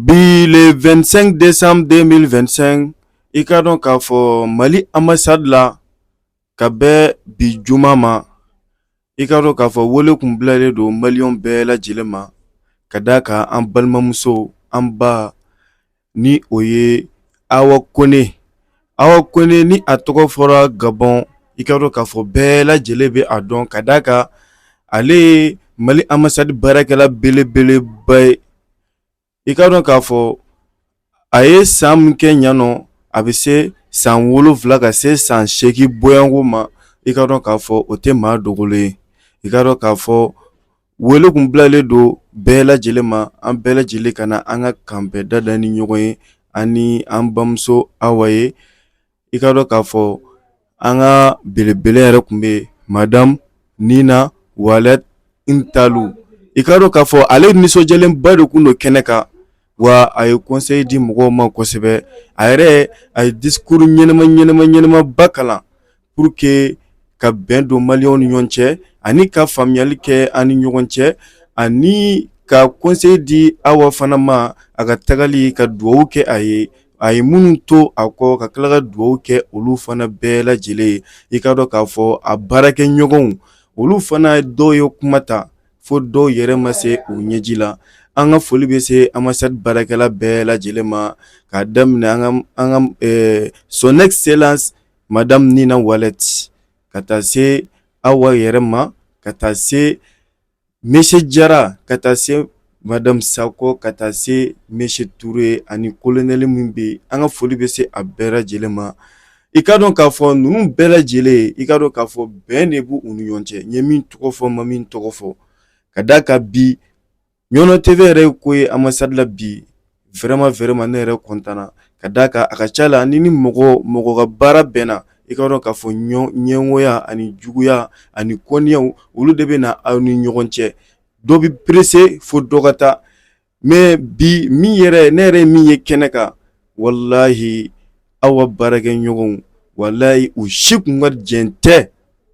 Le 25 décembre 2025, i ka dɔn k'a fɔ Mali ambassade la ka bɛn bi juma ma, i ka dɔn k'a fɔ wele kun bilalen don maliyɛn bɛɛ lajɛlen ma ka d'a kan an balimamuso, an ba, ni o ye Awa Kone. Awa Kone ni a tɔgɔ fɔra Gabon, i ka dɔn k'a fɔ bɛɛ lajɛlen bɛ a dɔn ka d'a kan ale ye Mali ambassade baarakɛla belebeleba ye. I ka dɔn k'a fɔ a ye san min kɛ yan nɔ, a bɛ se san 7 ka se san 8 bɔyanko ma. I ka dɔn k'a fɔ o tɛ maa dogolen ye. I ka dɔn k'a fɔ wele kun bilalen don bɛɛ lajɛlen ma, an bɛɛ lajɛlen ka na an ka kanbɛn dada ni ɲɔgɔn ye ani an bamuso Awa ye. I ka dɔn k'a fɔ an ka belebele yɛrɛ kun bɛ Madame Nina Wallet Ntalu. I ka dɔn k'a fɔ ale nisɔndiyalenba de kun don kɛnɛ kan, wa a ye conseil di mɔgɔw ma kosɛbɛ. A yɛrɛ a ye discours ɲɛnɛma kalan pour que ka bɛn don maliyɛnw ni ɲɔgɔn cɛ ani ka faamuyali kɛ an ni ɲɔgɔn cɛ, ani ka conseil di Awa fana ma a ka tagali ka dugawu kɛ a ye. A ye minnu to a kɔ ka tila ka dugawu kɛ olu fana bɛɛ lajɛlen ye. I ka dɔn k'a fɔ a baarakɛ ɲɔgɔnw olu fana dɔw ye kuma ta fo dɔw yɛrɛ ma se u ɲɛji la. An ka foli bɛ se ambassade baarakɛla bɛɛ lajɛlen ma, k'a daminɛ an ka son excellence Madame Nina Wallet, ka taa se Awa yɛrɛ ma, ka taa se Monsieur Jara, ka taa se Madame Sako, ka taa se Monsieur Toure ani colonel min bɛ yen. An ka foli bɛ se a bɛɛ lajɛlen ma. I ka dɔn k'a fɔ ninnu bɛɛ lajɛlen, i ka dɔn k'a fɔ bɛn de b'u ni ɲɔgɔn cɛ. N ye min tɔgɔ fɔ, ma min tɔgɔ fɔ, ka d'a kan bi Ɲɔnɔ TV yɛrɛ ye ko ye ambassade la bi, vraiment ne yɛrɛ content na, ka d'a kan a ka ca la ni mɔgɔ ka baara bɛnna, i ka dɔn k'a fɔ ɲɛngoya ani juguya ani kɔnniyaw olu de bɛ na aw ni ɲɔgɔn cɛ. Dɔ bɛ pressé fo dɔ ka taa, mais bi ne yɛrɛ min ye kɛnɛ kan, wallahi Awa baarakɛ ɲɔgɔnw, wallahi u si kun ka jɛn tɛ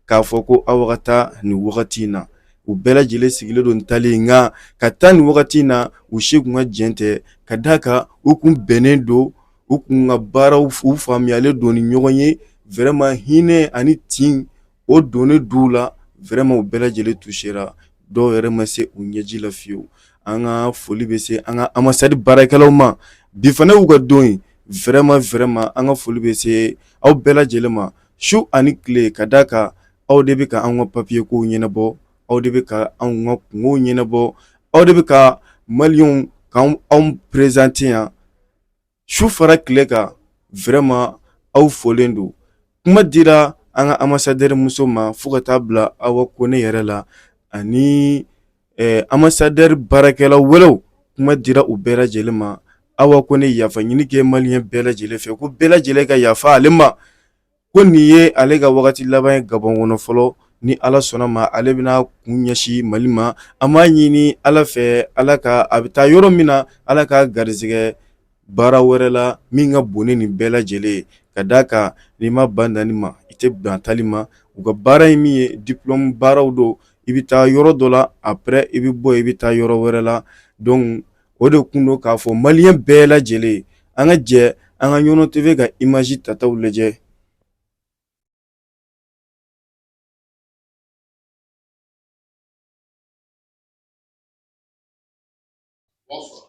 k'a fɔ ko Awa ka taa nin wagati in na. U bɛɛ lajɛlen sigilen don ntalen, nka ka taa nin wagati in na u si kun ka jɛn tɛ, ka d'a kan u kun bɛnnen don, u kun ka baaraw u faamuyalen don ni ɲɔgɔn ye. Vraiment hinɛ ani tin o donnen d'u la, vraiment u bɛɛ lajɛlen touchera, dɔw yɛrɛ ma se u ɲɛji la fiyewu. An ka foli bɛ se an ka ambassade baarakɛlaw ma, bi fana y'u ka don ye. Vraiment an ka foli bɛ se aw bɛɛ lajɛlen ma su ani tile, ka d'a kan aw de bɛ ka an ka papier kow ɲɛnabɔ, aw de bɛ ka anw ka kungow ɲɛnabɔ, aw de bɛ ka maliyɛnw k'anw présenter yan su fara tile kan. Vraiment aw folen don. Kuma dira an ka ambassadeur muso ma fo ka taa bila Awa Kone yɛrɛ la, ani ambassadeur baarakɛla wɛrɛw, kuma dira u bɛɛ lajɛlen ma. Awa Kone yafa ɲini kɛ maliyɛn bɛɛ lajɛlen fɛ, ko bɛɛ lajɛlen ka yafa ale ma, ko nin ye ale ka wagati laban ye Gabon kɔnɔ fɔlɔ. Ni Ala sɔnna ma ale bɛna kun ɲɛsin Mali ma. An b'a ɲini Ala fɛ, Ala ka a bɛ taa yɔrɔ min na, Ala ka garisɛgɛ baara wɛrɛ la min ka bon ni nin bɛɛ lajɛlen ye, ka d'a kan n'i ma ban danni ma i tɛ ban tali ma. U ka baara ye min ye diplôme baaraw don, i bɛ taa yɔrɔ dɔ la, après i bɛ bɔ i bɛ taa yɔrɔ wɛrɛ la. Donc o de kun don k'a fɔ maliyɛn bɛɛ lajɛlen an ka jɛ an ka Ɲɔnɔ TV ka image tataw lajɛ. Bonsoir.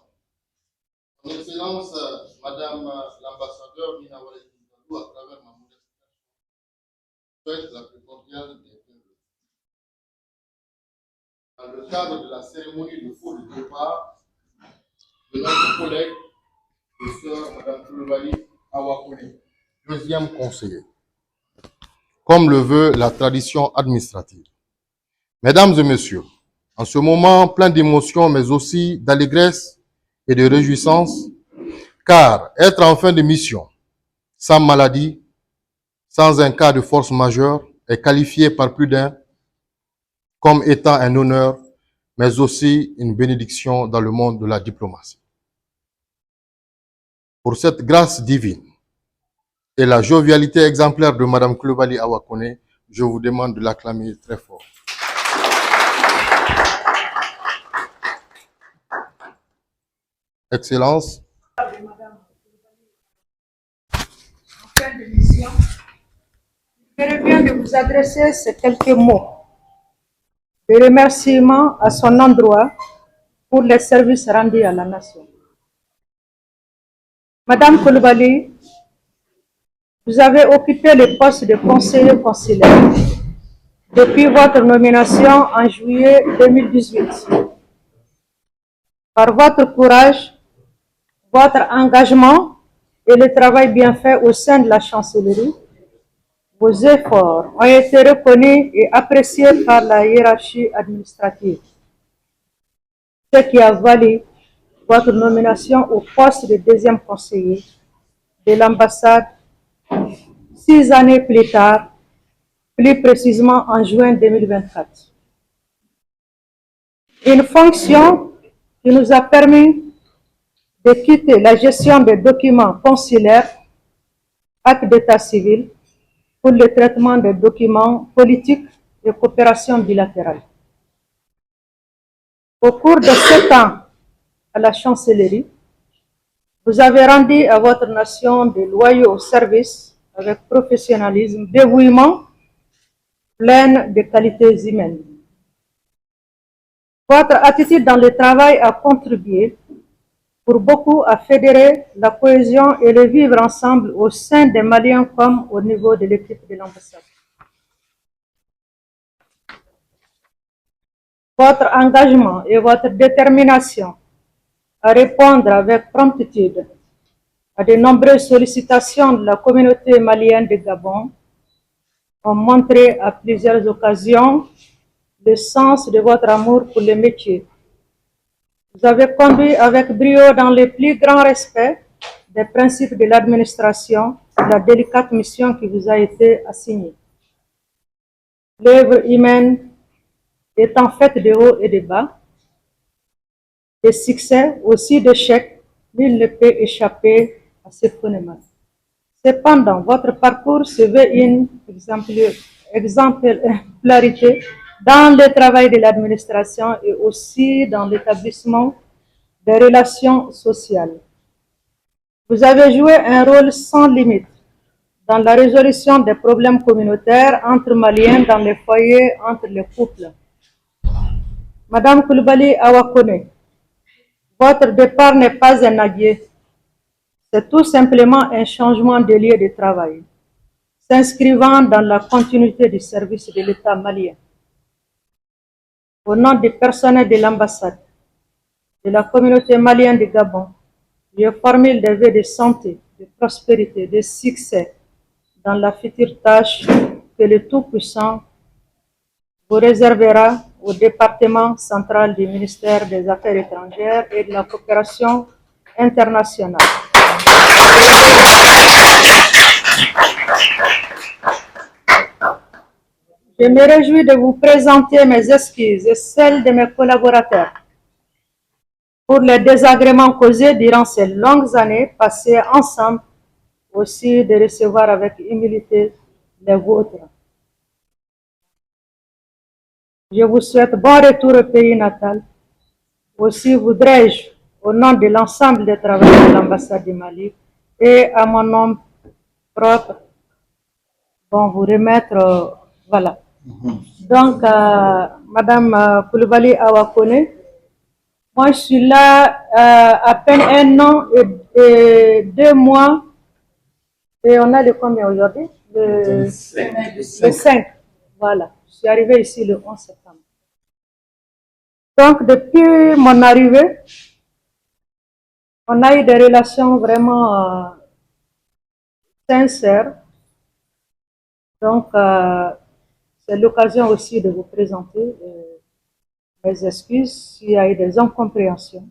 Son Excellence, Madame l'ambassadeur Nina Wallet Ntalu, à travers ma modeste souhaite la plus cordiale des bienvenus. Dans le cadre de la cérémonie de faux de départ de notre collègue, le sœur Madame Coulibaly Awa Kone, deuxième conseiller, comme le veut la tradition administrative. Mesdames et messieurs, en ce moment plein d'émotions, mais aussi d'allégresse et de réjouissance, car être en fin de mission, sans maladie, sans un cas de force majeure, est qualifié par plus d'un comme étant un honneur, mais aussi une bénédiction dans le monde de la diplomatie. Pour cette grâce divine et la jovialité exemplaire de Madame Coulibaly Awa Kone, je vous demande de l'acclamer très fort. Excellences, Fin de mission, je viens de vous adresser ces quelques mots de remerciement à son endroit pour les services rendus à la nation. Madame Coulibaly, vous avez occupé le poste de conseiller consulaire depuis votre nomination en juillet 2018. Par votre courage, votre engagement et le travail bien fait au sein de la chancellerie, vos efforts ont été reconnus et appréciés par la hiérarchie administrative, ce qui a valu votre nomination au poste de deuxième conseiller de l'ambassade 6 années plus tard, plus précisément en juin 2024. Une fonction qui nous a permis de quitter la gestion des documents consulaires, actes d'état civil, pour le traitement des documents politiques et coopération bilatérale. Au cours de 7 ans à la chancellerie, vous avez rendu à votre nation de loyaux services avec professionnalisme, dévouement, pleine de qualités humaines. Votre attitude dans le travail a contribué pour beaucoup à fédérer la cohésion et le vivre ensemble au sein des Maliens comme au niveau de l'équipe de l'ambassade. Votre engagement et votre détermination à répondre avec promptitude à de nombreuses sollicitations de la communauté malienne de Gabon ont montré à plusieurs occasions le sens de votre amour pour le métier. Vous avez conduit avec brio dans le plus grand respect des principes de l'administration et la délicate mission qui vous a été assignée. L'œuvre humaine étant faite de hauts et de bas, de succès aussi d'échecs, nul ne peut échapper à ce phénomène. Cependant, votre parcours se veut une exemplarité dans le travail de l'administration et aussi dans l'établissement des relations sociales. Vous avez joué un rôle sans limite dans la résolution des problèmes communautaires entre Maliens dans les foyers, entre les couples. Madame Coulibaly Awakone, votre départ n'est pas un adieu, c'est tout simplement un changement de lieu de travail, s'inscrivant dans la continuité du service de l'État malien. Au nom du personnel de l'ambassade, de la communauté malienne de Gabon, je formule des vœux de santé, de prospérité, de succès dans la future tâche que le Tout-Puissant vous réservera au département central du ministère des Affaires étrangères et de la coopération internationale. Je me réjouis de vous présenter mes excuses et celles de mes collaborateurs pour les désagréments causés durant ces longues années passées ensemble, aussi de recevoir avec humilité les vôtres. Je vous souhaite bon retour au pays natal. Aussi voudrais-je, au nom de l'ensemble des travailleurs de l'ambassade du Mali et à mon nom propre, vous remettre, voilà. Donc, Madame Coulibaly Awakone, moi je suis là à peine 1 an et 2 mois, et on a le combien aujourd'hui? Le 5, voilà. Je suis arrivée ici le 11 septembre. Donc, depuis mon arrivée, on a eu des relations vraiment sincères. Donc, c'est l'occasion aussi de vous présenter mes excuses s'il y a eu des incompréhensions.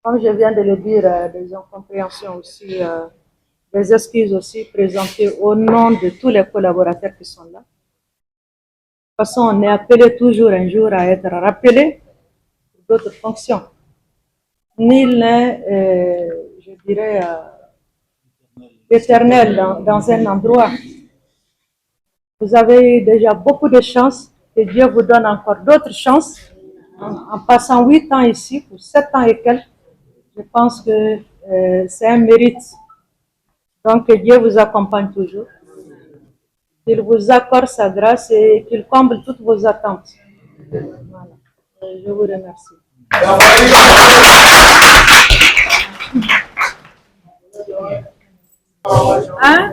Comme je viens de le dire, des incompréhensions aussi, des excuses aussi présentées au nom de tous les collaborateurs qui sont là. De toute façon, on est appelé toujours un jour à être rappelé pour d'autres fonctions. Nul n'est, je dirais, éternel dans un endroit. Vous avez eu déjà beaucoup de chance, que Dieu vous donne encore d'autres chances en passant 8 ans ici, pour 7 ans et quelques. Je pense que c'est un mérite. Donc que Dieu vous accompagne toujours, qu'il vous accorde sa grâce et qu'il comble toutes vos attentes. Voilà. Je vous remercie. Hein?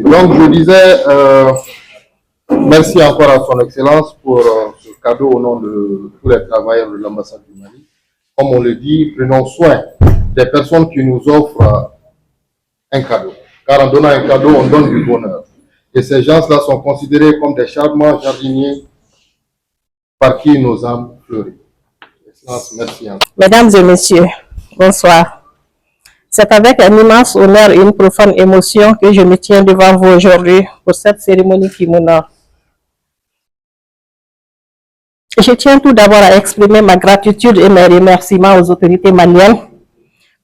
Donc je disais merci encore à son Excellence pour ce cadeau au nom de tous les travailleurs de l'ambassade du Mali. Comme on le dit, prenons soin des personnes qui nous offrent un cadeau. Car en donnant un cadeau, on donne du bonheur. Et ces gens-là sont considérés comme des charmants jardiniers par qui nos âmes fleurissent. Excellence, merci. Mesdames et messieurs, bonsoir. C'est avec un immense honneur et une profonde émotion que je me tiens devant vous aujourd'hui pour cette cérémonie qui m'honore. Je tiens tout d'abord à exprimer ma gratitude et mes remerciements aux autorités maliennes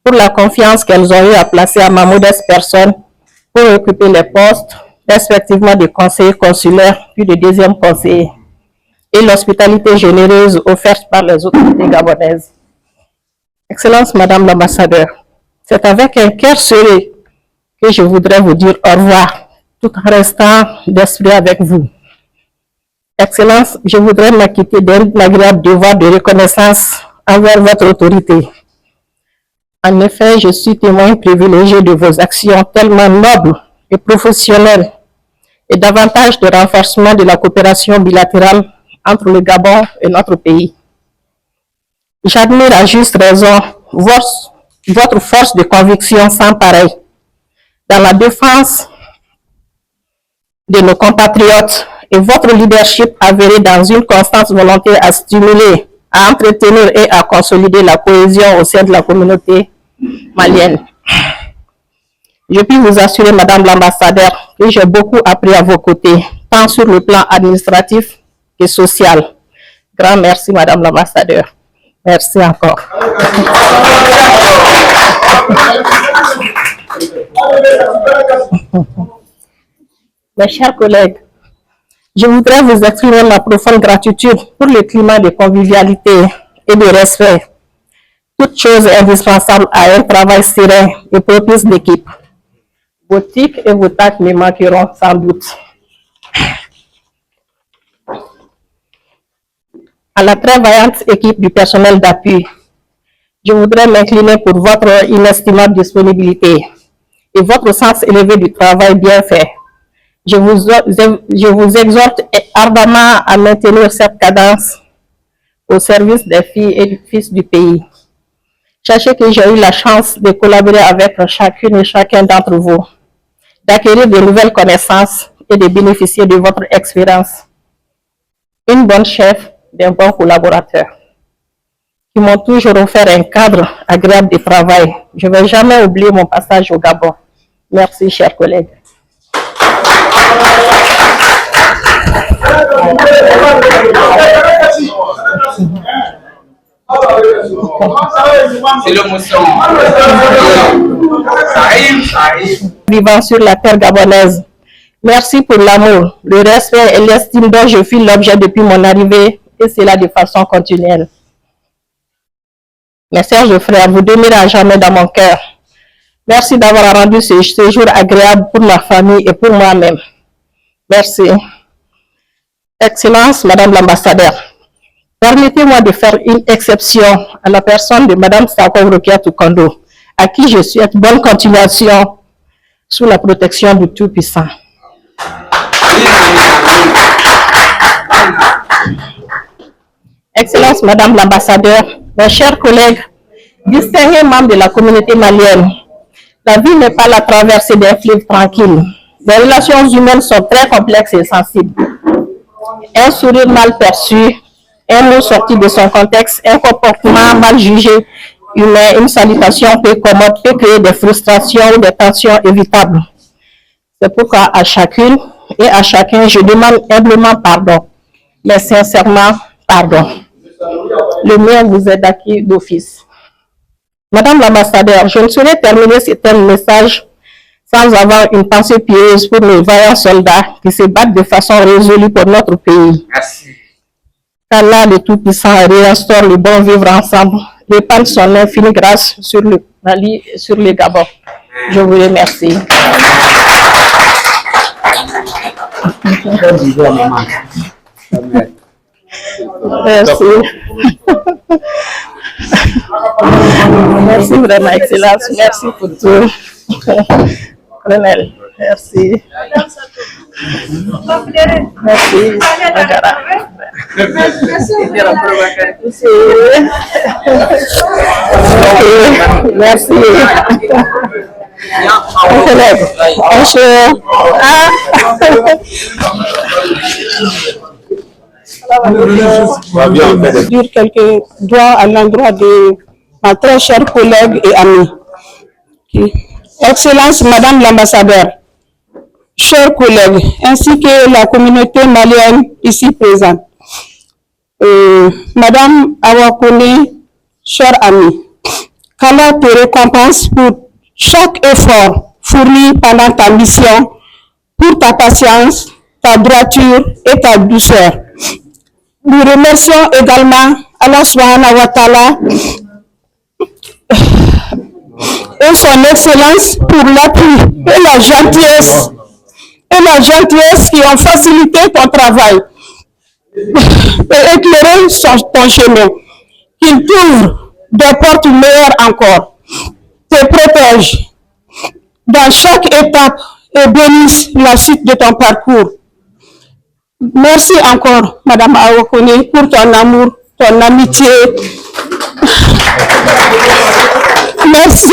pour la confiance qu'elles ont eu à placer à ma modeste personne pour occuper les postes, respectivement de conseiller consulaire puis de deuxième conseiller, et l'hospitalité généreuse offerte par les autorités gabonaises. Excellence Madame l'ambassadeur, c'est avec un cœur serré que je voudrais vous dire au revoir, tout en restant d'esprit avec vous. Excellence, je voudrais m'acquitter d'un agréable devoir de reconnaissance envers votre autorité. En effet, je suis témoin privilégié de vos actions tellement nobles et professionnelles et davantage de renforcement de la coopération bilatérale entre le Gabon et notre pays. J'admire à juste raison votre force de conviction sans pareil dans la défense de nos compatriotes et votre leadership avéré dans une constante volonté à stimuler, à entretenir et à consolider la cohésion au sein de la communauté malienne. Je puis vous assurer, Madame l'ambassadeur, que j'ai beaucoup appris à vos côtés, tant sur le plan administratif que social. Grand merci, Madame l'ambassadeur. Merci encore. Mes chers collègues, je voudrais vous exprimer ma profonde gratitude pour le climat de convivialité et de respect, toute chose indispensable à un travail serein et propice d'équipe. Vos tics et vos tacts me manqueront sans doute. À la très vaillante équipe du personnel d'appui, je voudrais m'incliner pour votre inestimable disponibilité et votre sens élevé du travail bien fait. Je vous exhorte ardemment à maintenir cette cadence au service des filles et des fils du pays. Sachez que j'ai eu la chance de collaborer avec chacune et chacun d'entre vous, d'acquérir de nouvelles connaissances et de bénéficier de votre expérience. Une bonne chef, des bons collaborateurs qui m'ont toujours offert un cadre agréable de travail. Je ne vais jamais oublier mon passage au Gabon. Merci, chers collègues. C'est l'émotion. Vivant sur la terre gabonaise. Merci pour l'amour, le respect et l'estime dont je suis l'objet depuis mon arrivée, et cela de façon continuelle. Mes sœurs et frères, vous demeurez à jamais dans mon cœur. Merci d'avoir rendu ce séjour agréable pour ma famille et pour moi-même. Merci. Excellence, Madame l'ambassadeur, permettez-moi de faire une exception à la personne de Madame Sako Rokia Tukondo, à qui je souhaite bonne continuation sous la protection du Tout-Puissant. Excellence, Madame l'ambassadeur, mes chers collègues, distingués membres de la communauté malienne, la vie n'est pas la traversée d'un fleuve tranquille. Les relations humaines sont très complexes et sensibles. Un sourire mal perçu, un mot sorti de son contexte, un comportement mal jugé humain, une salutation peu commode peut créer des frustrations ou des tensions évitables. C'est pourquoi à chacune et à chacun, je demande humblement pardon, mais sincèrement pardon. Le mien vous est acquis d'office. Madame l'ambassadeur, je ne saurais terminer ce message sans avoir une pensée pieuse pour nos vaillants soldats qui se battent de façon résolue pour notre pays. Merci. Qu'Allah le Tout-Puissant réinstaure le bon vivre ensemble, répande son infinie grâce sur le Mali et sur le Gabon. Je vous remercie. Merci. Merci vraiment, Excellence. Merci pour tout. Colonel, merci. Merci. Agara. Merci. Dire quelques doigts à l'endroit de ma très chère collègue et amie. Excellence, Madame l'ambassadeur, chers collègues, ainsi que la communauté malienne ici présente. Madame Awakone, chère amie, qu'Allah te récompense pour chaque effort fourni pendant ta mission, pour ta patience, ta droiture et ta douceur. Nous remercions également Allah subhanahu wa ta'ala et son excellence pour l'appui et la gentillesse qui ont facilité ton travail et éclairé ton chemin. Qu'il t'ouvre des portes meilleures encore, te protège dans chaque étape et bénisse la suite de ton parcours. Merci encore, Madame Awakone, pour ton amour, ton amitié. Merci.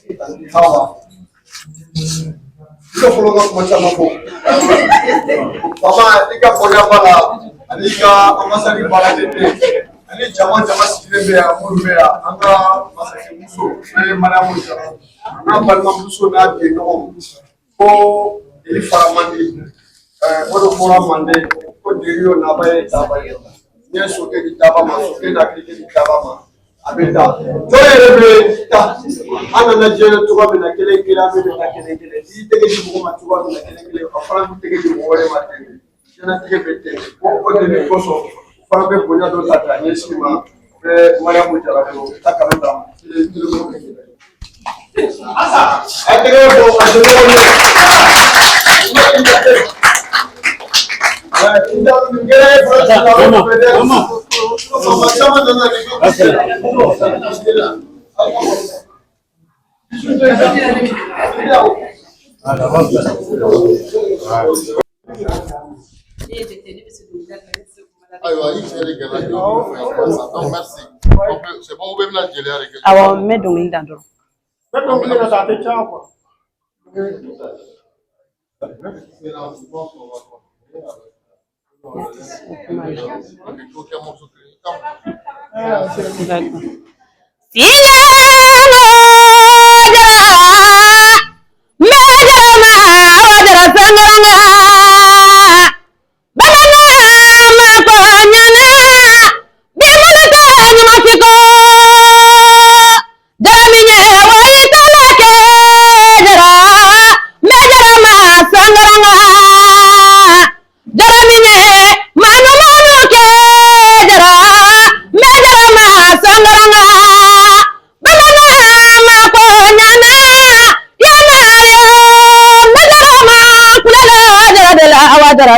Madame Hawa. Ika folonga kumacha mako. Mama ika folonga bala, ika amasari bala tete. Ani jama sikile ya murbe ya anga masaki muso. Ne madamu jara. Na balma muso na de no. Ko ili faramandi. Odo fora mande ko deriyo na baye tabaye. Yeso ke ditaba ma, so ke na krike ditaba ma. Abeta. Joye ta. Ana na jere tuba bina kele kila bina na kele kele. Di tege di mo ma tuba bina kele kele. Afara tege di mo wale ma tege. Jena tege bete. O de ne koso. Fara be bonya do tata yeshi ma. Be maya mo jara do takalanda. Asa. Atege do atege Merci. C'est bon, vous pouvez me la gérer avec Awa me dongin dan doro.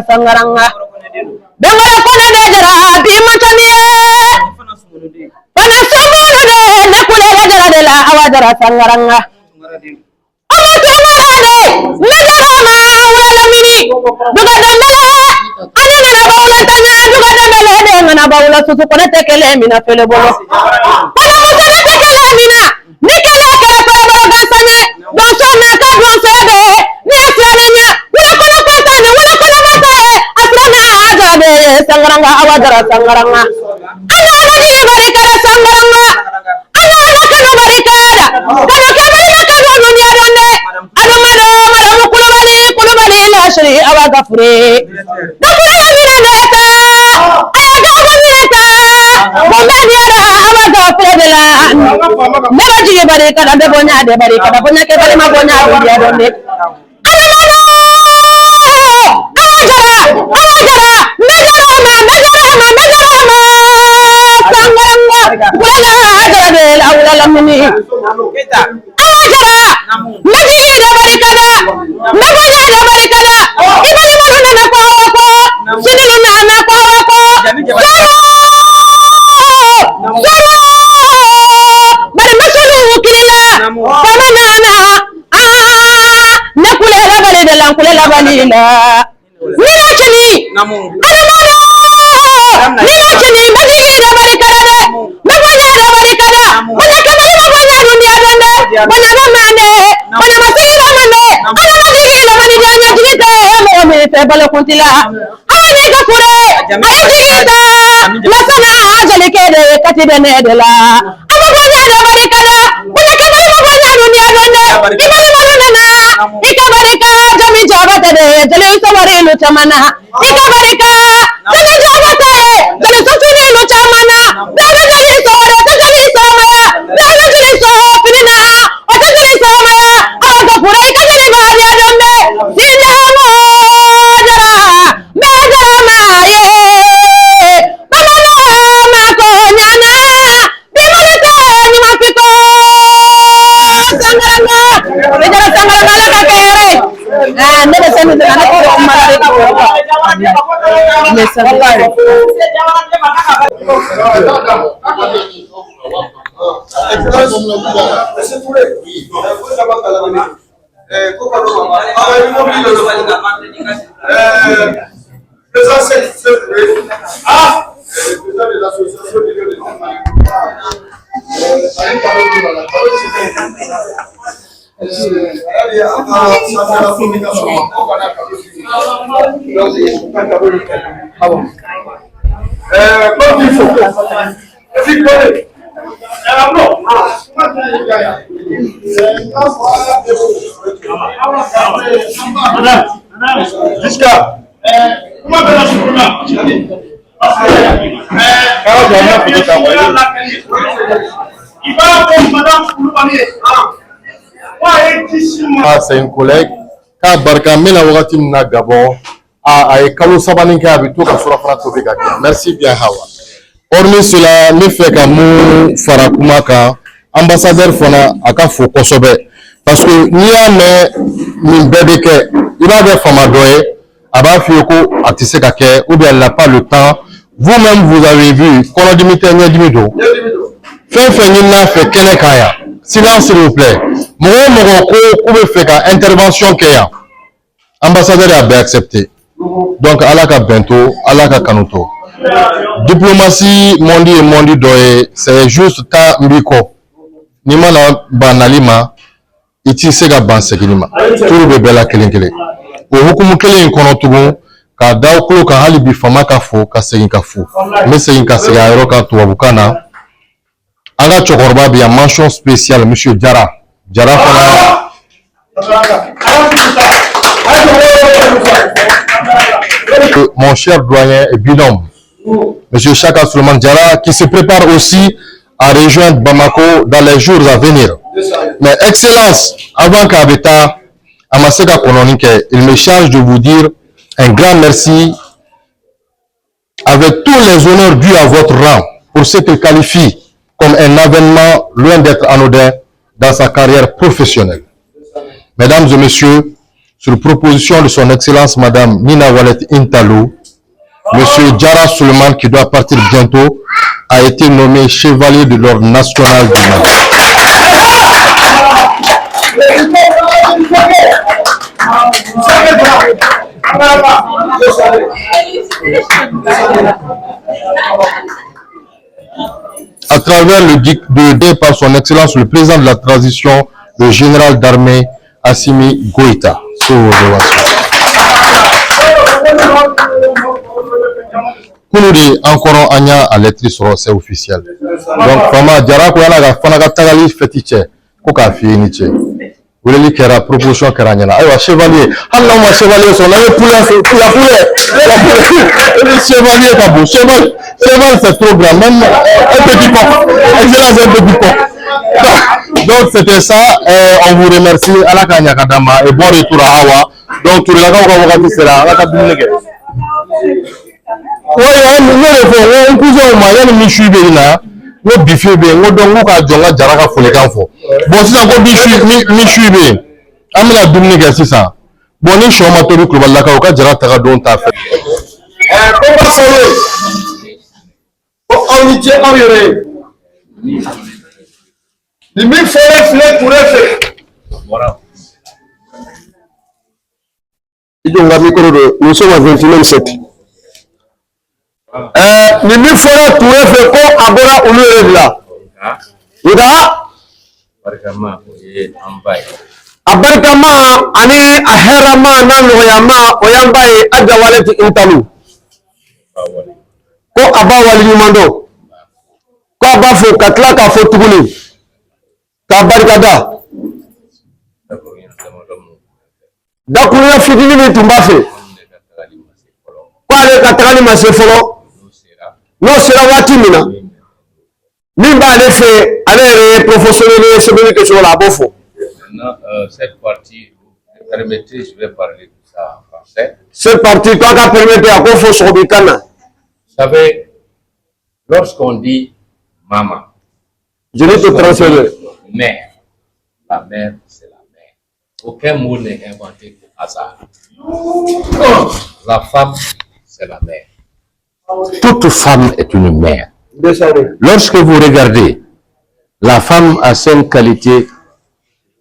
Sangaranga Bengara kone de jara bi machaniye Pana samunu de nakule jara de la awadara sangaranga Amatu marade najara ma wala mini duga dambele anina na bawla tanya duga dambele de ngana bawla susu kone tekele mina fele bolo Pana musana tekele mina nikele kala para bolo gansane don sona ka don sebe ni asranya wala kono patanya wala kono matae asrana ajabe sangaranga awadara sangaranga ana naji barikara sangaranga ana nakano barikara kano kebali nakano dunia donde adumado madamu kulubali lashri awagafure dakula mirandeta ayaga buneta bondaniara awagafure dela nebaji barikara de bonya kebali mabonya dunia donde kuntila ani ka kure ay jigita lasana ajali kede katibe nedela amagonya de barikada bunya kebali magonya dunia donde ibali manunana ikabarika jami jabata de jali sawari lu chamana ikabarika jali jabata e jali sosuni lu chamana daga jali sawara jali samaya daga jali so pirina o jali samaya aga kure ikajali bahari donde sinamo Jusqu'à comment va Ah, c'est une collègue. Quand Barka Mena Wagati na Gabon, a Kalo Sabaninke habito ka sura fana tobe ka. Merci bien Hawa. Hormis cela, ne fait qu'à mon Farakumaka, ambassadeur fana aka fo kosobe. Parce que ni a min bébeke, il a des femmes à doyer, aba fioko atise ka ke, ou bien elle n'a pas le temps. Vous-même, vous avez vu, qu'on a dimité Nyadimido. Fait n'a fait Kene Kaya. Silence, s'il vous plaît. Moi, mon fait une intervention qu'il y a. Ambassadeur a bien accepté. Donc, Alaka Bento, Alaka Kanuto. Diplomatie, mondi doye, c'est juste ta mbiko. Nimana banalima, iti sega bansekilima. Tout le bébé la kelenkele. Au hukumu kele inkonotugu, ka dauklo ka hali bifama ka fo, ka segin ka fo. Mais segin ka sega aero ka tuwabukana. Anga chokorba bi a mention spéciale, monsieur Diarra. Diarra fana. Mon cher doyen et binôme, monsieur Chaka Suleiman Diarra, qui se prépare aussi à rejoindre Bamako dans les jours à venir. Mais Excellence, avant qu'Abeta Amaseka Kononike, il me charge de vous dire un grand merci avec tous les honneurs dus à votre rang pour ce qu'il qualifie comme un avènement loin d'être anodin dans sa carrière professionnelle. Mesdames et messieurs, sur proposition de son Excellence Madame Nina Wallet Intalou, Monsieur Diarra Suleiman, qui doit partir bientôt, a été nommé chevalier de l'ordre national du Mali. À travers le DIC par son Excellence le président de la transition, le général d'armée Assimi Goïta. Kounoudi encore Anya à l'électrice, c'est officiel. Donc, Fama Diarra Koyana Fanaga Tagali Fetiche, Koka Finiche. Vous voulez dire la proposition Karanyana. Alors, chevalier, alors moi chevalier, on avait poulet. Chevalier, pas beau. Cheval, c'est trop grand. Même un petit coq. Excellence, un petit coq. Donc, c'était ça. On vous remercie. Alaka Kadama et bon retour à Awa. Donc, tout le monde sera là. Oui, on peut dire que je suis là. Nous bifé bien, nous donc nous avons Diarra pour les enfants. Bon, si ça go bifé bien, amina dumuni que c'est ça. Bon, ni choma to ko balla ka ka Diarra ta don ta fait. Comment ça on y tient en yore. Les mille fleurs pour faire. Voilà. Nous sommes au 21e siècle. Nimi fora tuwe fe ko abora ulu evla. Uda barkama oye ambai. Abarkama ani aherama nanu oyama oyambai Adja Wallet Intalou. Ko abawali nyumando. Ko abafo katla ka fo tuguni. Ka barkada. Dakunya fidini ni tumbafe. Ko ale katakali masefolo. Non, c'est la Watimina. Mimba a fait, allez, professionnel, c'est bien que je la bofo. Maintenant, cette partie, permettez, je vais parler de ça en français. Cette partie, quand on permet à Bofo sur Bicana. Vous savez, lorsqu'on dit maman, je vais te transférer. Mère, la mère, c'est la mère. Aucun mot n'est inventé au hasard. La femme, c'est la mère. Toute femme est une mère. Lorsque vous regardez, la femme a 5 qualités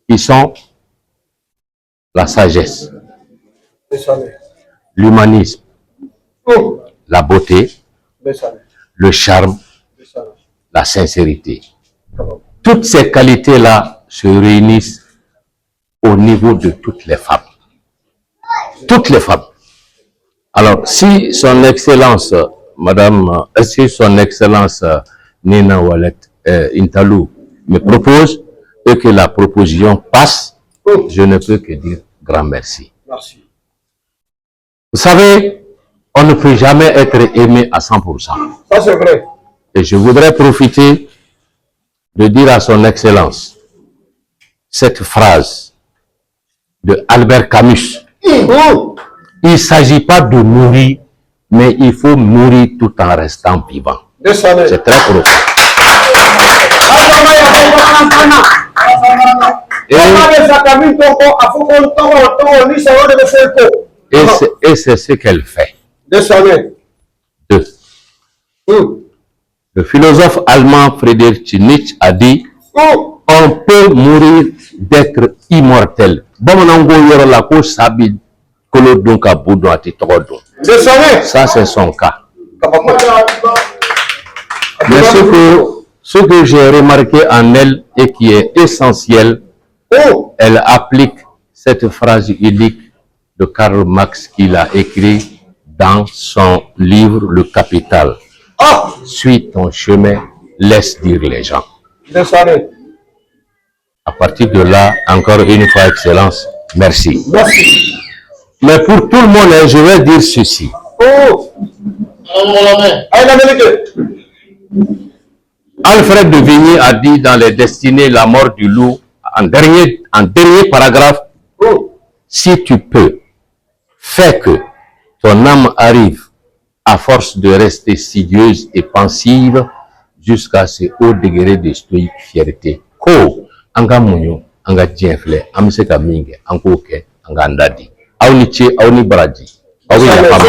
qui sont la sagesse, l'humanisme, la beauté, le charme, la sincérité. Toutes ces qualités-là se réunissent au niveau de toutes les femmes. Toutes les femmes. Alors, si son Excellence, si son Excellence Nina Wallet Intalou me propose et que la proposition passe, je ne peux que dire grand merci. Merci. Vous savez, on ne peut jamais être aimé à 100%. Ça, c'est vrai. Et je voudrais profiter de dire à son Excellence cette phrase de Albert Camus. Il ne s'agit pas de mourir, mais il faut mourir tout en restant vivant. C'est très profond. Et c'est ce qu'elle fait. Deux. Le philosophe allemand Friedrich Nietzsche a dit on peut mourir d'être immortel. Ça, c'est son cas. Mais ce que j'ai remarqué en elle et qui est essentiel, elle applique cette phrase unique de Karl Marx qu'il a écrit dans son livre Le Capital. Suis ton chemin, laisse dire les gens. À partir de là, encore une fois, Excellence, merci. Mais pour tout le monde, je vais dire ceci. Alfred de Vigny a dit dans Les Destinées, la mort du loup, en dernier paragraphe, si tu peux, fais que ton âme arrive à force de rester studieuse et pensive jusqu'à ce haut degré de stoïque fierté. Ko, anga munyo, anga djenfle, amseka minge, anko ke, anga andadi. Auni che, auni baraji. Auni yapama.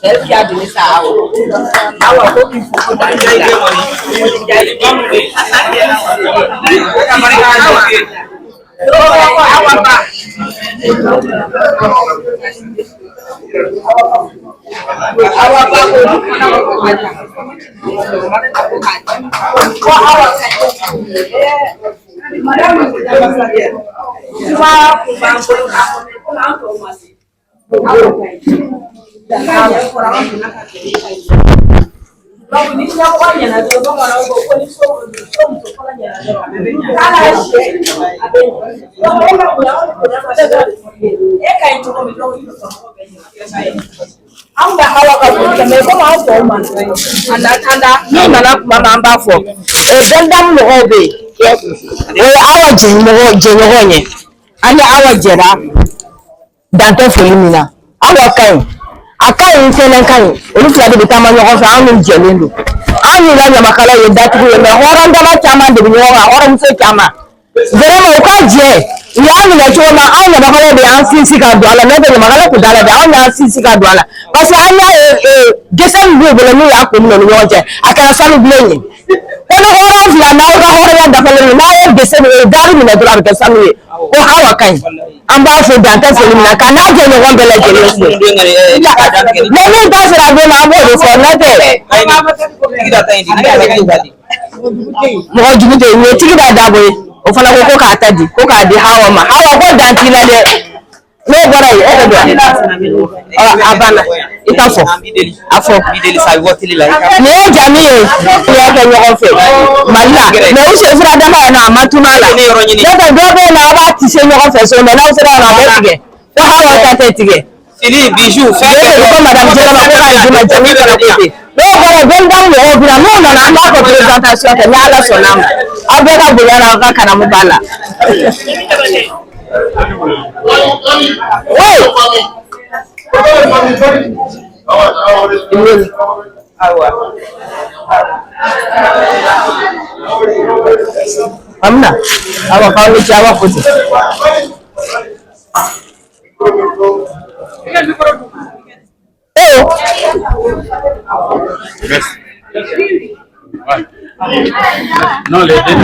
Elle qui a donné ça à eux. Alors, il faut que Akan fɛnɛ kan olu fila de bɛ taama ɲɔgɔn fɛ anw ni jɛlen don anw ni la ɲamakala ye datugu ye mais hɔrɔn dama caman de bɛ ɲɔgɔn kan hɔrɔnmuso caman vraiment u ka jɛ u y'a minɛ cogo min anw ɲamakala de y'an sinsin ka don a la n'o tɛ ɲamakala kun t'a la dɛ anw y'an sinsin ka don a la parce que an y'a ye dɛsɛ min b'u bolo n'u y'a kun minɛ u ni ɲɔgɔn cɛ a kɛra sanu bilen ye ko ni hɔrɔn fila n'aw ka hɔrɔnya dafalen don n'a ye dɛsɛ dari minɛ dɔrɔn a bɛ kɛ sanu ye ko Awa ka ɲi an b'a fɔ dan tɛ foli min na ka n'a jɛ ɲɔgɔn bɛɛ lajɛlen fo mais min t'a sɔrɔ a don na an b'o de fɔ n'o tɛ mɔgɔ jugu tɛ yen tigi b'a dabɔ ye o fana ko k'a ta di ko k'a di Awa ma Awa ko dan t'i la dɛ n'o bɔra yen e bɛ don a banna i t'a fɔ a fɔ nin ye jaabi ye i y'a kɛ ɲɔgɔn fɛ Mali la mais u sen sira dama yan nɔ a ma tunu a la n'o tɛ dɔ bɛ yen nɔ a b'a tise ɲɔgɔn fɛ so mais n'aw sera yan nɔ a bɛ tigɛ ko Awa ta tɛ tigɛ ko madame Jɛnɛba ko k'a d'i ma jamu fana ko ten n'o bɔra Bɛndamu mɔgɔw bɛ na n'u nana an b'a fɔ présentation kɛ ni Ala sɔnna a ma aw bɛɛ ka bonya na aw ka karamu b'a la. Amna, Awa kau ni Jawa putih. Non, les deux.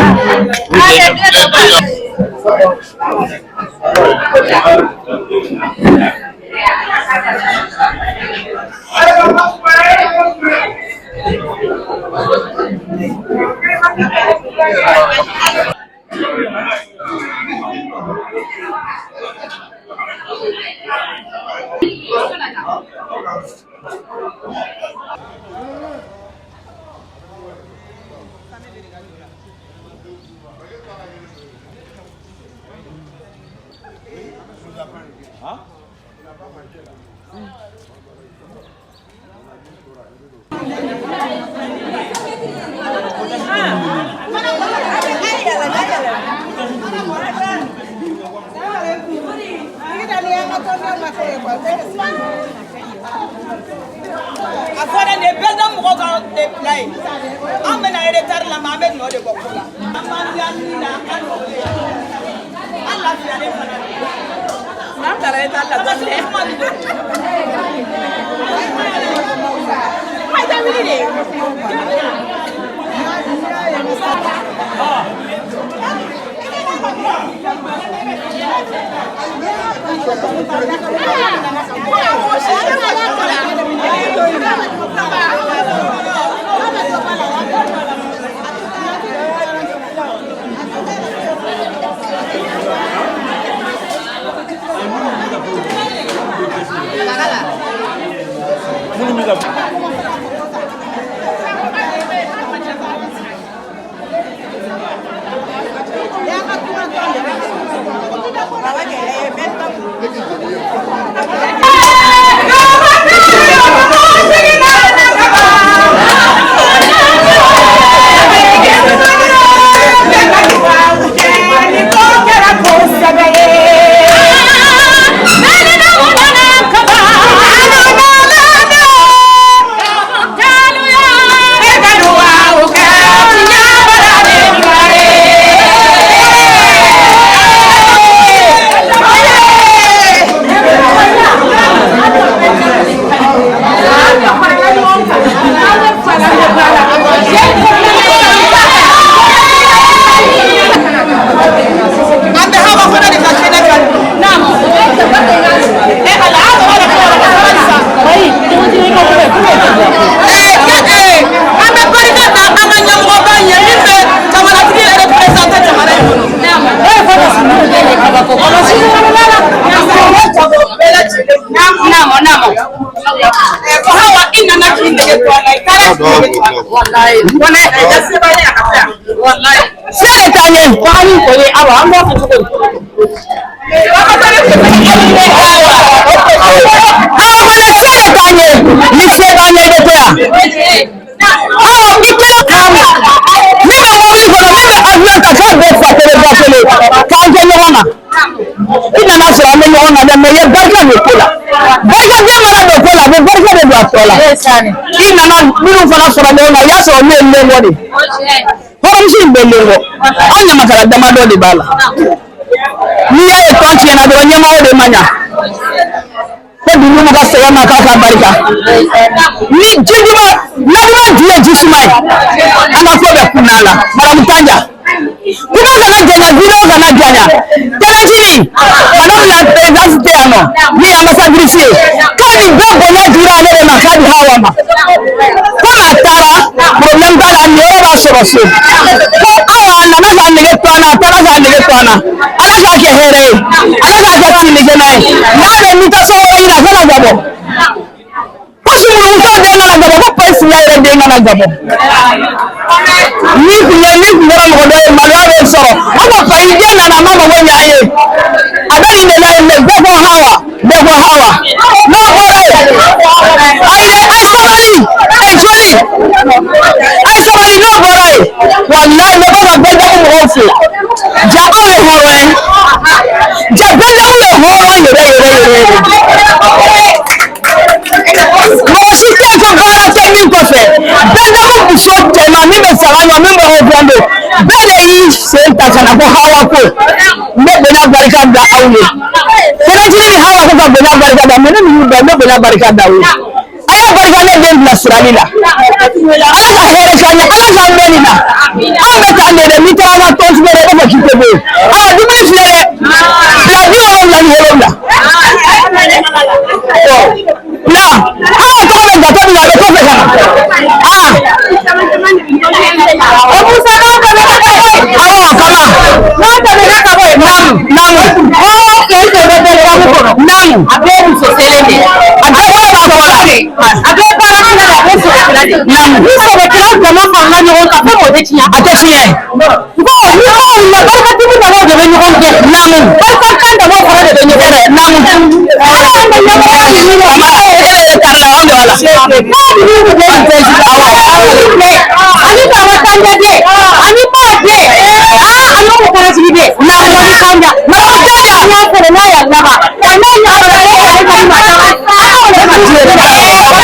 Nah,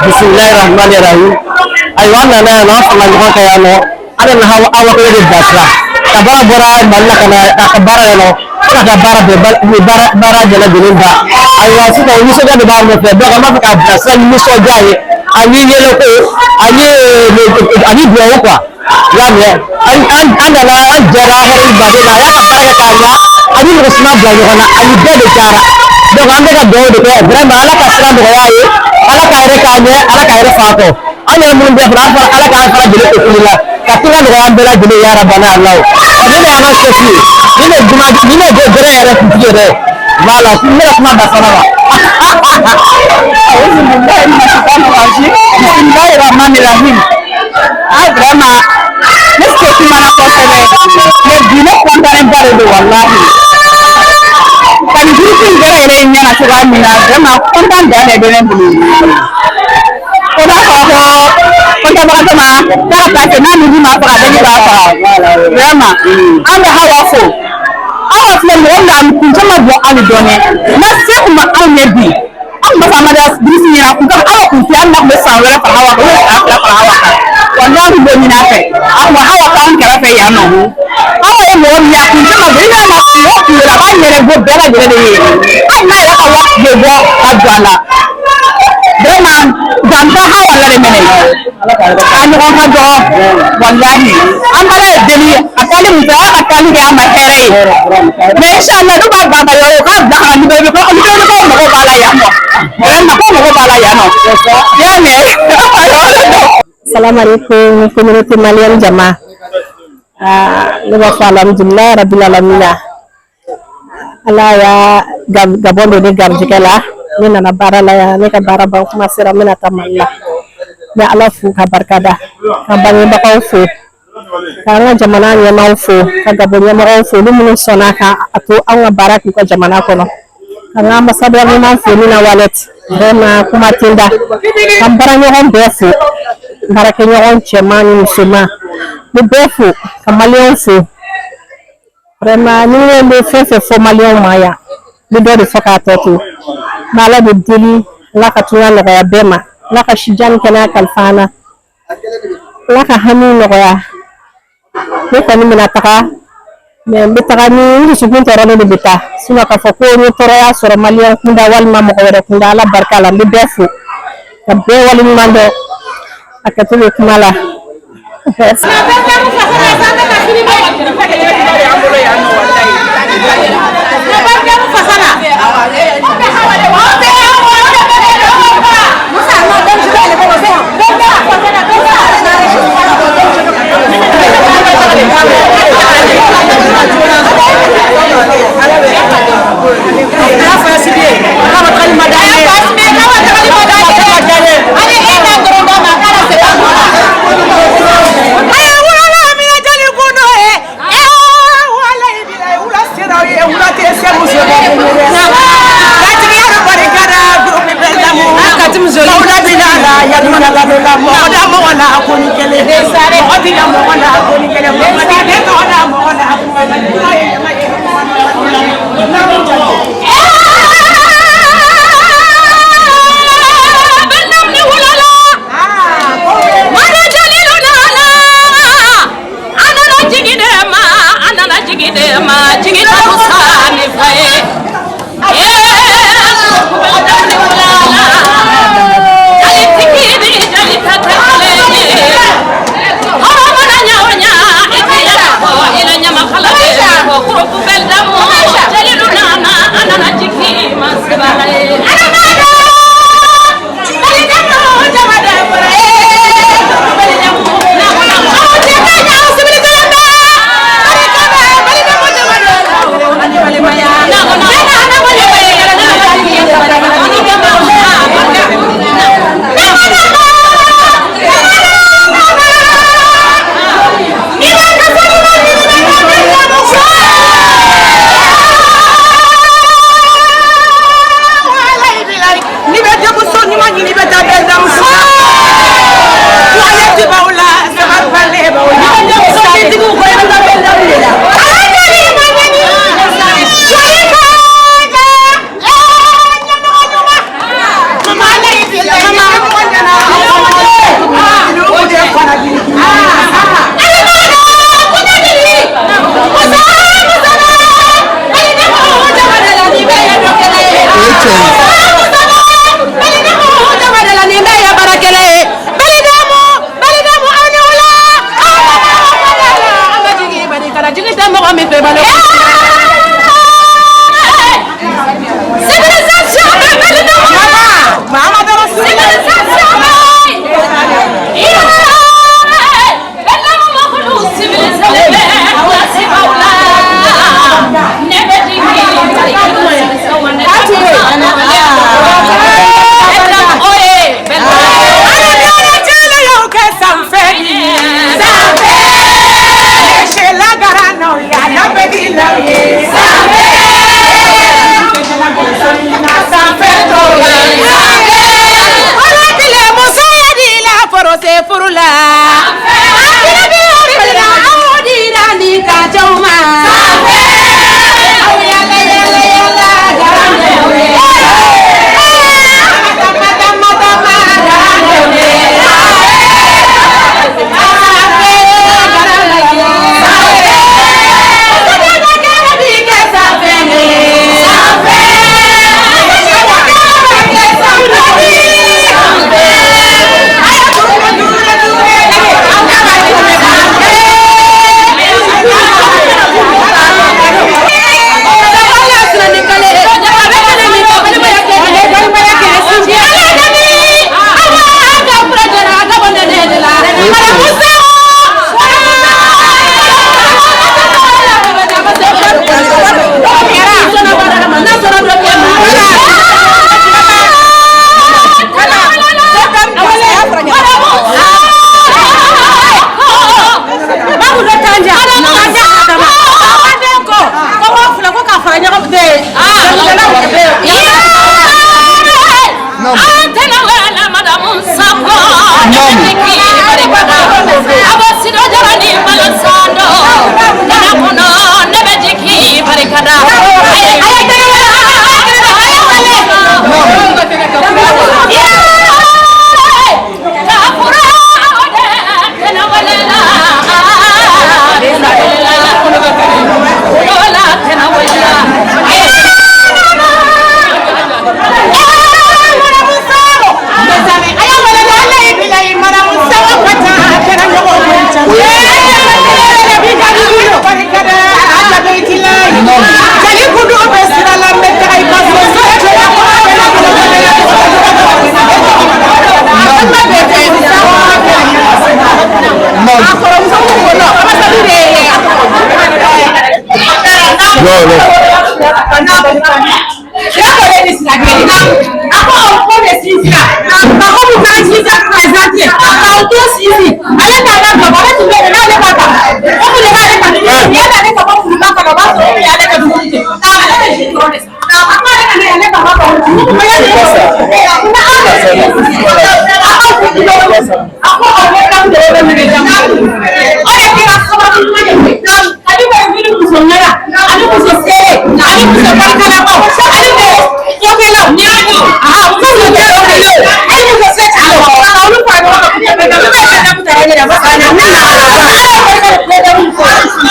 Bismillahirrahmanirrahim. Aywana na no sama kaya no ada na hawa awa ko di basra kabara bora balla kana kabara no kada bara jala dininda aywa su ko ni so ga ba mo fe do ka ma ka basra ni so jaye ani yelo ko ani biyo kwa yani an na jara hore badina ya ka bara ka ya ani usman biyo kana ani de jara do ka anda ka do de ko vraiment ala ka sra do yaye ala ka re ka ne ala ka re fato ana mun de fara ala ka fara de ko kulila ka tinga do ambela de ya rabbana allah adina ana sofi dina juma dina de gere re kujere wala kumira kuma basana bismillahirrahmanirrahim Ah, vraiment. Mais ce qui m'a apporté, mais bien condamné par le wallahi. Quand je suis venu, il y a vraiment content d'aller venir. On a vraiment. On a hawa awa filɛ mɔgɔ min kun caman bɔ hali dɔɔni na se kun ma anw ɲɛ bi anw ma fama da birisi ɲɛna kun kama awa kun tɛ hali n'a kun bɛ san wɛrɛ fara hawa kan o ye san 2 fara hawa kan wa n'a kun bɛ ɲin'a fɛ wa hawa k'an kɛrɛfɛ yan nɔ awa ye mɔgɔ min ye a kun caman bɔ i b'a mɔgɔ kun yɛrɛ a b'a ɲɛnɛ bɔ bɛɛ lajɛlen de ye hali n'a yɛrɛ ka wari bɛ bɔ ka don a la vraiment dantan hawa la de minɛ a ɲɔgɔn ka dɔgɔ walahi an bala ye deli a taali musoya ka taali kɛ a ma hɛrɛ ye mais inchallah n'u b'a ban ka yɔrɔ u k'a bila ka na libéré ko mɔgɔ b'a la yan nɔ vraiment ko mɔgɔ b'a la yan nɔ bien mais Salam alaikum communauté malienne jama. Ne b'a fɔ alhamdulillah rabbil alamin. Ala ya Gabon de garijɛgɛ la ne nana baara la yan ne ka baara ban kuma sera n bɛna taa Mali la. N bɛ Ala fo ka barikada ka bangebagaw fo ka an ka jamana ɲɛmaaw fo ka Gabon ɲɛmɔgɔw fo olu minnu sɔnna ka a to an ka baara k'u ka jamana kɔnɔ ka an ka ambassadeur ɲuman fo Nina Wallet vraiment kuma tɛ n da ka n baaraɲɔgɔn bɛɛ fo baarakɛɲɔgɔn cɛman ni musoman n bɛ bɛɛ fo ka maliyɛnw fo vraiment ni ne bɛ fɛn fɛn fɔ maliyɛnw ma yan n bɛ dɔ de fɔ k'a tɔ to n bɛ Ala de deli Ala ka tunya nɔgɔya bɛɛ ma Ala ka sija ni kɛnɛya kalifa an na Ala ka hami nɔgɔya ne kɔni bɛna taga mais n bɛ taga ni n dusukun tɔɔrɔlen de bɛ taa sinon k'a fɔ ko n ye tɔɔrɔya sɔrɔ maliyɛn kunda walima mɔgɔ wɛrɛ kunda Ala barika la n bɛ bɛɛ fo ka bɛɛ waleɲuman dɔn a kɛto bɛ kuma la.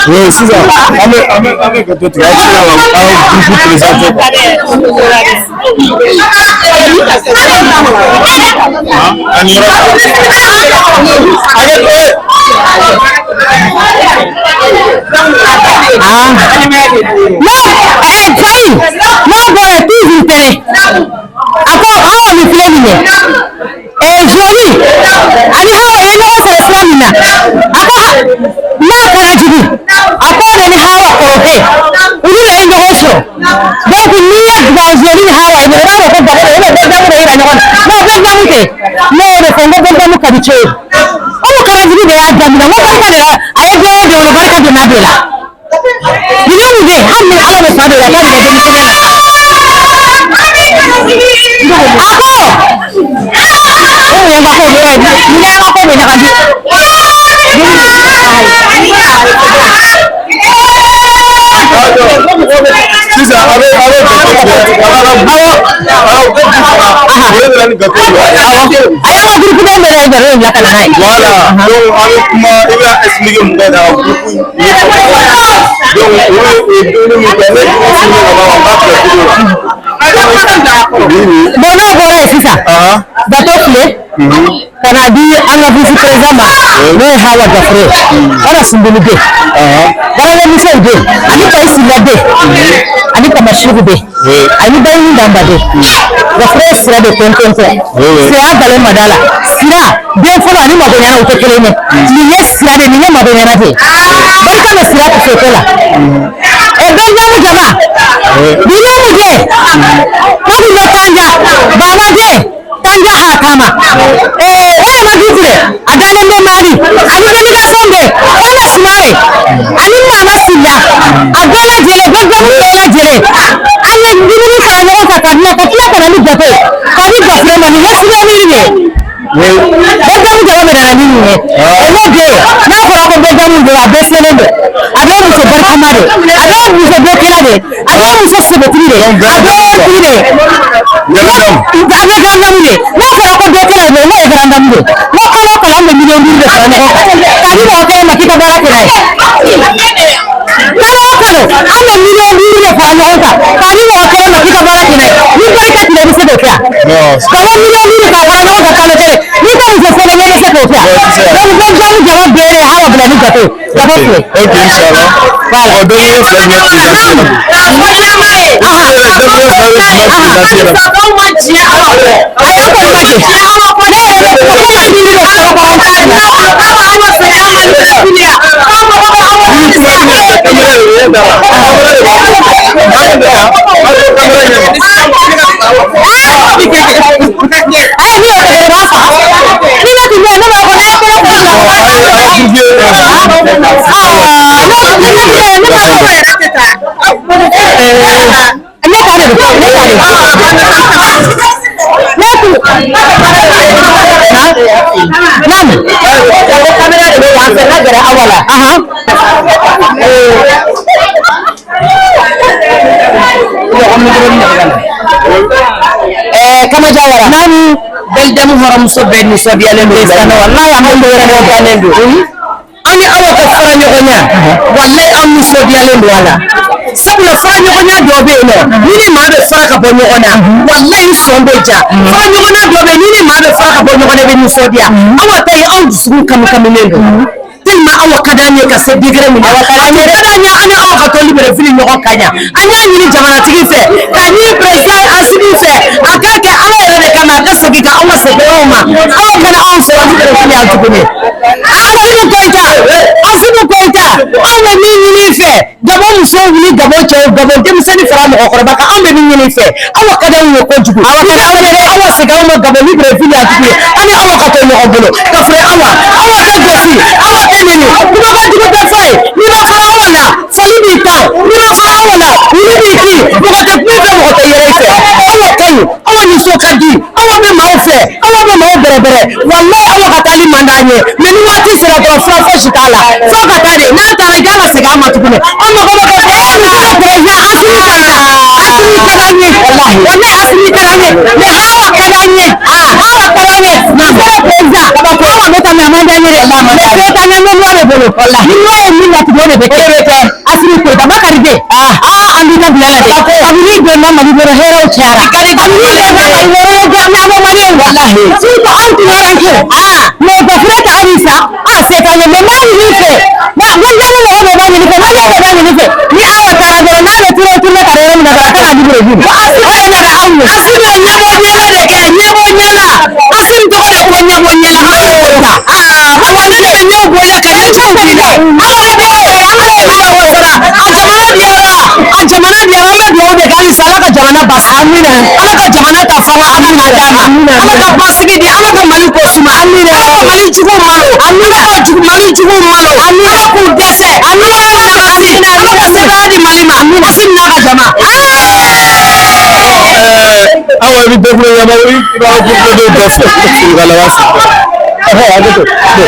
Oui, c'est ça. Avec toi, tu vas vous présenter. Kana di anga visi prezama no hawa gafre ara simbulu de bara ni se de ani pa isi la de ani pa mashiru de ani ba yin damba de gafre sira de tontonto sira gale madala sira de folo ani mabonya na utekele ne ni yes sira de ni ne mabonya na de ba ka na sira ko fetela e benja mu jama ni ne mu de ko ni tanja baba de tanja hakama wala magizre adana ne mari ani ni ga sonde wala smare ani mama silla aga jere gaggamu bela jere anya dimini fara ɲɔgɔn kan ka na ka tila kana ni gato ka ni gafure ma ni ɲɛsinya ni ye gaggamu jama bɛ nana ni nin ye o n'o bɛ yen n'a fɔra ko gaggamu don a bɛɛ filɛlen don a bɛ muso barikama de a bɛ muso bɔkila de a bɛ muso sɛbɛtigi de a bɛ tigi de a bɛ gaggamu de n'a fɔra ko bɔkila de n'o ye gaggamu de n'o kɔnɔ kalan bɛ miliyɔn 5 de fara ɲɔgɔn kan ka di mɔgɔ kelen ma k'i ka baara kɛ n'a ye. An bɛ miliyɔn 5 de fara ɲɔgɔn kan k'a di mɔgɔ kelen ma k'i ka baara kɛ n'a ye ni baara tɛ tile bɛ se k'o kɛ ka bɔ miliyɔn 5 k'a fara ɲɔgɔn kan kalo kelen n'i ko muso fɔlɔ ɲɛ bɛ se k'o kɛ donc gaggamu jama bɛɛ ye awa bila ni gato gato filɛ. Ok, Inch'Allah. Voilà. On donne une fête financière. Kama Jawara nani beldamu haramuso bɛ nisɔndiyalen don wallahi an bɛ yɛrɛ dɔnnen don ani aw ka fara ɲɔgɔnya wallahi an nisɔndiyalen don a la sabula fara ɲɔgɔnya dɔ bɛ yen nɔ ni ni maa bɛ fara ka bɔ ɲɔgɔn na wallahi sɔn bɛ ja fara ɲɔgɔnya dɔ bɛ yen ni ni maa bɛ fara ka bɔ ɲɔgɔn na bɛ nisɔndiya aw ta ye anw dusukun kamikaminen don tellement aw ka d'an ye ka se degré min na a ka d'an ye ani aw ka tɔli bɛrɛ fili ɲɔgɔn ka ɲa an y'a ɲini jamanatigi fɛ k'a ɲini président Assimi fɛ a k'a kɛ ala yɛrɛ de kama a ka segin ka anw ka segin anw ma aw kana anw sɔrɔ ni bɛrɛ fili yan tuguni Assimi Goïta anw bɛ min ɲini i fɛ Gabon musow wuli Gabon cɛw Gabon denmisɛnnin fara mɔgɔkɔrɔba kan anw bɛ min ɲini i fɛ aw ka d'anw ye kojugu aw segin anw ma Gabon ni bɛrɛ fili yan tuguni ani aw ka to ɲɔgɔn bolo ka fara aw tɛ gosi aw tɛ nini kumabajugu tɛ fɔ ye n'i ma fara aw la foli b'i kan n'i ma fara aw la wuli b'i kin mɔgɔ tɛ kuma fɛ mɔgɔ tɛ yɛrɛ i fɛ aw ka ɲi aw nisɔn ka di aw bɛ maaw fɛ aw bɛ maaw bɛrɛbɛrɛ wallahi aw ka taali man d'an ye mais ni waati sera dɔrɔn fura fosi t'a la fo ka taa de n'an taara i kan ka segin an ma tuguni an mago bɛ kɛ président Assimi ka d'an ye wallahi Assimi ka d'an ye mais awa ka d'an ye awa ka d'an ye monsieur le président kabako awa bɛ taa mais a man d'an ye dɛ mais bɛɛ ta ɲɛ ŋo de bolo wallahi ni ŋo ye min latigɛ o de bɛ kɛ Assimi Goïta Bakari bɛ an b'i labila la dɛ kabini donna Mali kɔnɔ hɛrɛw cayara kabini donna Mali kɔnɔ ye gɛlɛya bɔ Mali ye wallahi surtout anw tun y'an kɛ mais gafure ta hali sa se t'an ye mais n b'a ɲini i fɛ gaggamu mɔgɔ bɛɛ b'a ɲini fɛ maliyɛn bɛɛ b'a ɲini fɛ ni aw taara dɔrɔn n'a bɛ turu ka yɔrɔ min na dɔrɔn a kana di Brésil o de nana anw ye Assimi ye ɲɛbɔ ɲɛla de kɛ ɲɛbɔ ɲɛla Assimi tɔgɔ de ko ɲɛbɔ ɲɛla aw ye o ta mɔgɔ ne de bɛ ɲɛw bonya ka ɲɛciw fili aw de ye ala ye ala wasara a jamana diyara an bɛ dugawu de kɛ halisa ala ka jamana basi amina ala ka jamana ta fanga ala k'a d'a ma ala ka basigi di ala ka Mali ko suma amina ala ka Mali juguw malo amina ala ka Mali juguw malo amina ala k'u dɛsɛ amina ala ka nagasi ala ka sebaya di Mali ma amina Assimi n'a ka jama awa bi dɛfɛ yaba i b'a fɔ ko dɔ dɔ fɛ ka laban fɛ.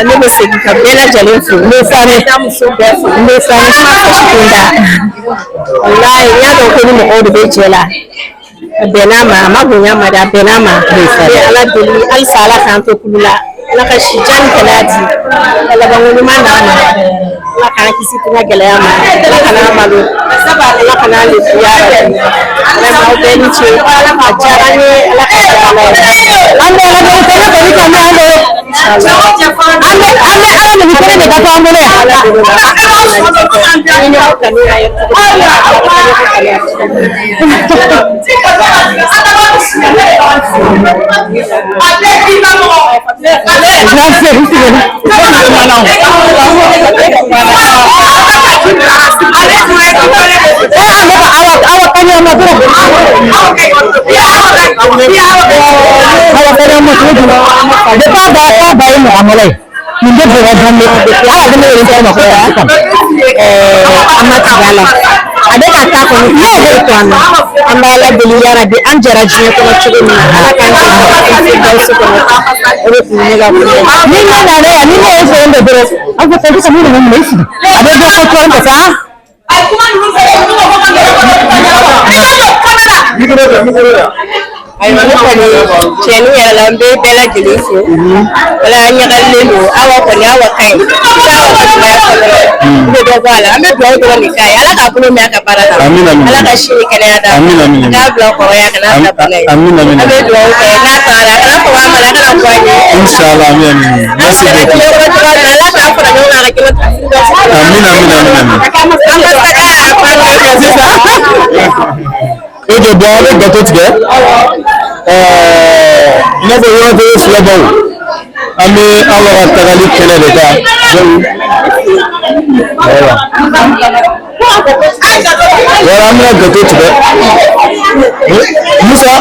Ne bɛ segin ka bɛɛ lajɛlen fo n bɛ Sani muso bɛɛ fo n bɛ Sani Fosi Kunda walayi n y'a dɔn ko ni mɔgɔw de bɛ cɛ la a bɛnn'a ma a ma bonya ma dɛ a bɛnn'a ma n bɛ ala deli halisa ala k'an to kulu la ala ka si jan ni gɛlɛya di ka labanko ɲuman d'a ma ala k'an kisi tɛna gɛlɛya ma ala kan'a malo ala kan'a lebuya vraiment aw bɛɛ ni ce a diyara n ye ala ka kɛ ala ye an bɛ ala deli kɛnɛ kɔni kan bɛ an bolo an bɛ ala deli kɛnɛ de ka to an bolo Min de bɔra daminɛ ala bɛ ne yɛrɛ fɔ ma ko Amatigala a bɛ ka taa kɔni ne yɛrɛ to an na an bɛ ala deli yarabi an jɛra diɲɛ kɔnɔ cogo min na ala k'an kɛ gawusu kɔnɔ o de tun ye ne ka kuma ni ne nana yan ni ne ye fɛn bɛɛ dɔrɔn an ko tɛgɛ sami ninnu minɛ sigi a bɛ dɔ ko tɔn ka sa ayiwa ne kɔni cɛni yɛrɛ la n bɛ bɛɛ lajɛlen fo wala an ɲagalilen don awa kɔni awa ka ɲi awa ka sumaya kɔnɔ n bɛ dɔ bɔ a la an bɛ dugawu dɔrɔn de k'a ye ala k'a bolo mɛn a ka baara la ala ka si ni kɛnɛya d'a ma k'a bila kɔrɔya kana bila bana ye an bɛ dugawu kɛ n'a taara a kana fɔ a ma a kana fɔ an ye Inch'Allah, amin. Merci beaucoup. ala k'a fara ɲɔgɔn kan a ka kɛnɛ Et de boire avec gâteau de guerre. Il a fait un peu de flavor. Ami, alors à Tagali, quel est le cas? Voilà. Voilà, ami, gâteau de guerre. Moussa,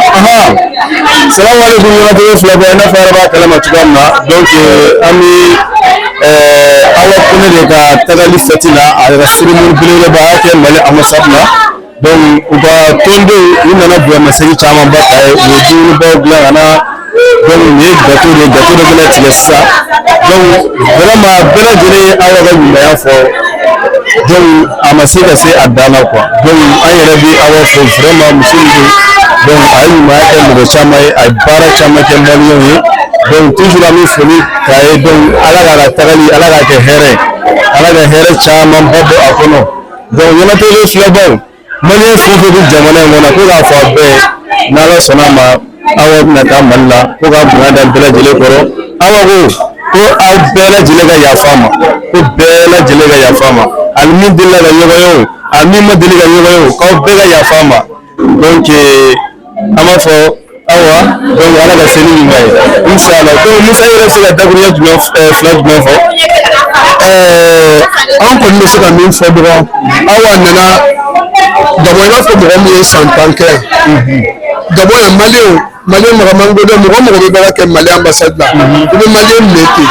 salam alaikum, il a fait un flavor. Il a fait un kalamatugamna. Donc, ami, alors qu'on est de Tagali Fatila, à la cérémonie de l'Ébat, Mali Amasabna. Donc u ka tondo u nana bila masiri caman ba ta ye u ye dumuni baw dilan ka na donc nin ye gâteau de bɛna tigɛ sisan donc vraiment bɛɛ lajɛlen ye aw ka ɲumanya fɔ donc a ma se ka se a dan na quoi donc an yɛrɛ bɛ aw fɔ vraiment muso min don donc a ye ɲumanya kɛ mɔgɔ caman ye a ye baara caman kɛ maliyɛnw ye donc toujours an bɛ foli k'a ye donc ala k'a tagali ala k'a kɛ hɛrɛ ala ka hɛrɛ caman ba bɔ a kɔnɔ donc ɲɛnatɛlen filabaw Malien fɛn fɛn bɛ jamana in kɔnɔ ko k'a fɔ a bɛɛ n'Ala sɔnna a ma aw bɛna taa Mali la ko ka bonya da bɛɛ lajɛlen kɔrɔ aw ko aw bɛɛ lajɛlen ka yafa a ma ko bɛɛ lajɛlen ka yafa a ma ani min delila ka ɲɔgɔn ye o ani min ma deli ka ɲɔgɔn ye o k'aw bɛɛ ka yafa a ma donc an b'a fɔ awa donc Ala ka se ni ɲuman ye Inch'Allah donc Musa yɛrɛ bɛ se ka dakuruɲɛ jumɛn fila jumɛn fɔ an kɔni bɛ se ka min fɔ dɔrɔn awa nana Gabon i b'a fɔ mɔgɔ min ye san 10 kɛ Gabon yan maliyɛn mɔgɔ man go dɛ mɔgɔ bɛ baara kɛ Mali ambassade la i bɛ maliyɛn minɛ ten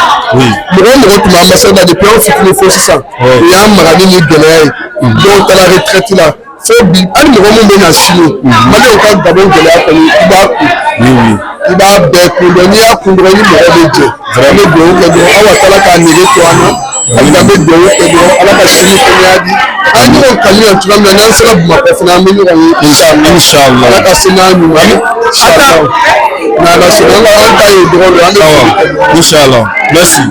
mɔgɔ tun bɛ ambassade la depuis an fitinin fo sisan o y'an marali ni gɛlɛya ye dɔw taara retraite la fo bi hali mɔgɔ min bɛ na sini maliyɛnw ka Gabon gɛlɛya kɔni i b'a kun i b'a bɛɛ kun dɔn n'i y'a kun dɔrɔn i ni mɔgɔ bɛ jɛ an bɛ dugawu kɛ dɔrɔn aw ka k'a nege to an na hali an bɛ dugawu kɛ dɔrɔn Ala ka sini kɛnɛya di an ɲɔgɔn kanu yan cogoya min na n'an sera Bamakɔ fana an bɛ ɲɔgɔn ye Inch'Allah Ala ka se n'a ɲuman ye n'Ala sɔnna an ta ye dɔrɔn an bɛ Inch'Allah merci